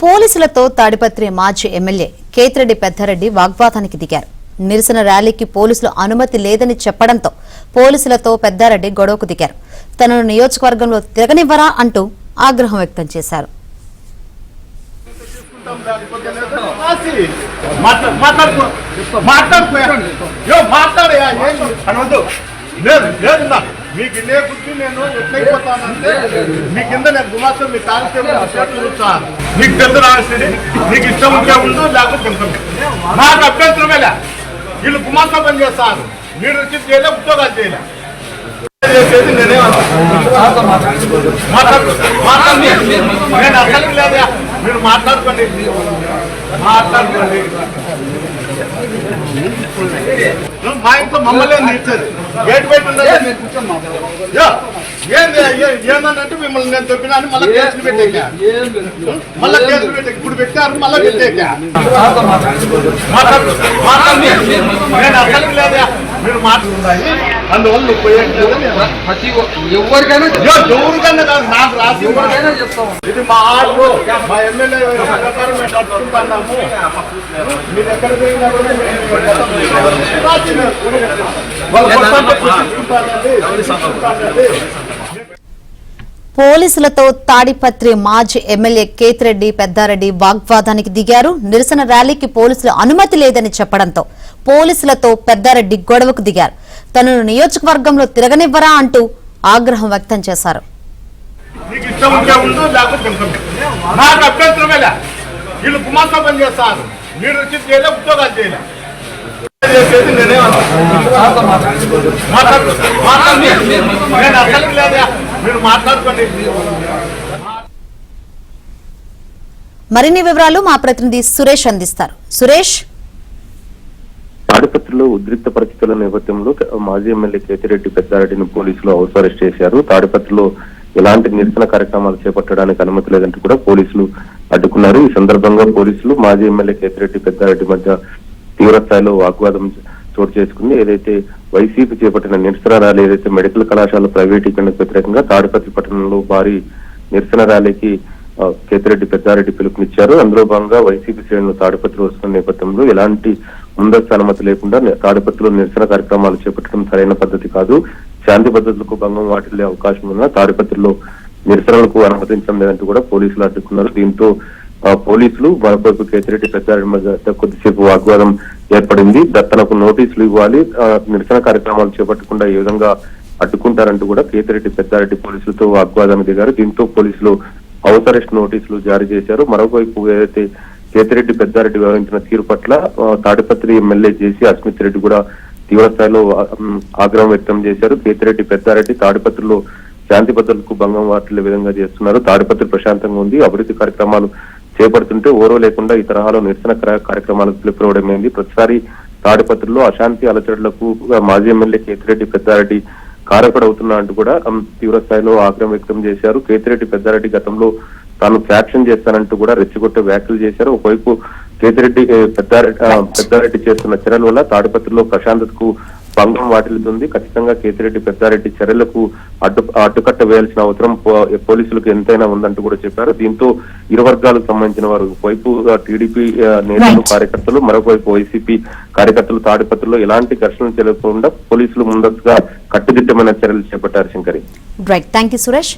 పోలీసులతో తాడిపత్రి మాజీ ఎమ్మెల్యే కేతిరెడ్డి పెద్దారెడ్డి వాగ్వాదానికి దిగారు. నిరసన ర్యాలీకి పోలీసులు అనుమతి లేదని చెప్పడంతో పోలీసులతో పెద్దారెడ్డి గొడవకు దిగారు. తనను నియోజకవర్గంలో తిరగనివ్వరా అంటూ ఆగ్రహం వ్యక్తం చేశారు. మీకు ఇల్లే గుర్తు నేను ఎట్లయిపోతానంటే మీ కింద నేను గుమాస్తం మీ కానిస్టేబుల్ చూస్తాను. మీకు తెలుసు రాసి మీకు ఇష్టం ఉంటే ఉండు, లేకపోతే మాకు అభ్యంతరమేలే. వీళ్ళు గుమాస్తం పని చేస్తారు, మీరు రిసీవ్ చేయలే, ఉద్యోగాలు చేయలే. చేసేది నేనే నేను అసలు లేదా, మీరు మాట్లాడుకోండి. మా ఇంట్లో మమ్మల్ని ఇచ్చేది గేట్ బయట ఏంటంటే మిమ్మల్ని నేను చెప్పినా అని మళ్ళీ కేసులు పెట్టాక ఇప్పుడు పెట్టారు, మళ్ళీ పెట్టాక నేను అసలు లేదా, మీరు మాట్లాడుతున్నాయి. అందువల్ల ఎవరికైనా కాదు, నాకు రాసి ఇది మా ఆర్డర్, మా ఎమ్మెల్యే ప్రకారం మేము కట్టుకుంటున్నాము. మీరు ఎక్కడ పోయినా కూడా పోలీసులతో తాడిపత్రి మాజీ ఎమ్మెల్యే కేతిరెడ్డి పెద్దారెడ్డి వాగ్వాదానికి దిగారు. నిరసన ర్యాలీకి పోలీసులు అనుమతి లేదని చెప్పడంతో పోలీసులతో పెద్దారెడ్డి గొడవకు దిగారు. తనను నియోజకవర్గంలో తిరగనివ్వరా అంటూ ఆగ్రహం వ్యక్తం చేశారు. వీళ్ళు గుమాస్తం పని చేస్తారు, మీరు రిసీవ్ చేయలే, ఉద్యోగాలు చేయలే. చేసేది నేనే నేను అసలు లేదా, మీరు మాట్లాడుకోండి. మరిన్ని వివరాలు మా ప్రతినిధి సురేష్ అందిస్తారు. సురేష్, తాడిపత్రిలో ఉద్రిక్త పరిస్థితుల నేపథ్యంలో మాజీ ఎమ్మెల్యే కేతిరెడ్డి పెద్దారెడ్డిని పోలీసులు హౌస్ అరెస్ట్ చేశారు. తాడిపత్రిలో ఎలాంటి నిరసన కార్యక్రమాలు చేపట్టడానికి అనుమతి లేదంటూ కూడా పోలీసులు అడ్డుకున్నారు. ఈ సందర్భంగా పోలీసులు మాజీ ఎమ్మెల్యే కేతిరెడ్డి పెద్దారెడ్డి మధ్య తీవ్ర స్థాయిలో వాగ్వాదం చోటు చేసుకుంది. ఏదైతే వైసీపీ చేపట్టిన నిరసన ర్యాలీ, ఏదైతే మెడికల్ కళాశాల ప్రైవేటీకరణకు వ్యతిరేకంగా తాడిపత్రి పట్టణంలో భారీ నిరసన ర్యాలీకి కేతిరెడ్డి పెద్దారెడ్డి పిలుపునిచ్చారు. అందులో భాగంగా వైసీపీ శ్రేణులు తాడిపత్రి వస్తున్న నేపథ్యంలో ఎలాంటి ముందస్తు అనుమతి లేకుండా తాడిపత్రిలో నిరసన కార్యక్రమాలు చేపట్టడం సరైన పద్ధతి కాదు, శాంతి భద్రతలకు భంగం వాటిల్లే అవకాశం ఉన్న తాడిపత్రిలో నిరసనలకు అనుమతించడం లేదంటూ కూడా పోలీసులు అడ్డుకున్నారు. దీంతో పోలీసులు మరొకవైపు కేతిరెడ్డి పెద్దారెడ్డి మధ్య కొద్దిసేపు వాగ్వాదం ఏర్పడింది. తనకు నోటీసులు ఇవ్వాలి, నిరసన కార్యక్రమాలు చేపట్టకుండా ఏ విధంగా అడ్డుకుంటారంటూ కూడా కేతిరెడ్డి పెద్దారెడ్డి పోలీసులతో వాగ్వాదం దిగారు. దీంతో పోలీసులు హౌస్ అరెస్ట్ నోటీసులు జారీ చేశారు. మరొకవైపు ఏదైతే కేతిరెడ్డి పెద్దారెడ్డి వ్యవహరించిన తీరు పట్ల తాడిపత్రి ఎమ్మెల్యే జేసీ అస్మిత్ రెడ్డి కూడా తీవ్ర స్థాయిలో ఆగ్రహం వ్యక్తం చేశారు. కేతిరెడ్డి పెద్దారెడ్డి తాడిపత్రిలో శాంతి భద్రతలకు భంగం వాటిల్లే విధంగా చేస్తున్నారు. తాడిపత్రి ప్రశాంతంగా ఉంది, అభివృద్ధి కార్యక్రమాలు చేపడుతుంటే ఓరో లేకుండా ఈ తరహాలో నిరసన కార్యక్రమాలకు పిలుపునివ్వడమైంది. ప్రతిసారి తాడిపత్రిలో అశాంతి అలచడులకు మాజీ ఎమ్మెల్యే కేతిరెడ్డి పెద్దారెడ్డి కారకుడవుతున్నా అంటూ కూడా తీవ్ర స్థాయిలో ఆగ్రహం వ్యక్తం చేశారు. కేతిరెడ్డి పెద్దారెడ్డి గతంలో తాను ఫ్యాక్షన్ చేస్తానంటూ కూడా రెచ్చగొట్టే వ్యాఖ్యలు చేశారు. ఒకవైపు కేతిరెడ్డి పెద్దారెడ్డి చేస్తున్న చర్యల వల్ల తాడిపత్రిలో ప్రశాంతతకు భంగం వాటిల్లుతుంది. ఖచ్చితంగా కేతిరెడ్డి పెద్దారెడ్డి చర్యలకు అడ్డుకట్ట వేయాల్సిన అవసరం పోలీసులకు ఎంతైనా ఉందంటూ కూడా చెప్పారు. దీంతో ఇరు వర్గాలకు సంబంధించిన వారు ఒకవైపు టీడీపీ నేతలు కార్యకర్తలు, మరొకవైపు వైసీపీ కార్యకర్తలు తాడిపత్రిలో ఎలాంటి ఘర్షణలు జరగకుండా పోలీసులు ముందస్తుగా కట్టుదిట్టమైన చర్యలు చేపట్టారు. Shankari, right, thank you Suresh.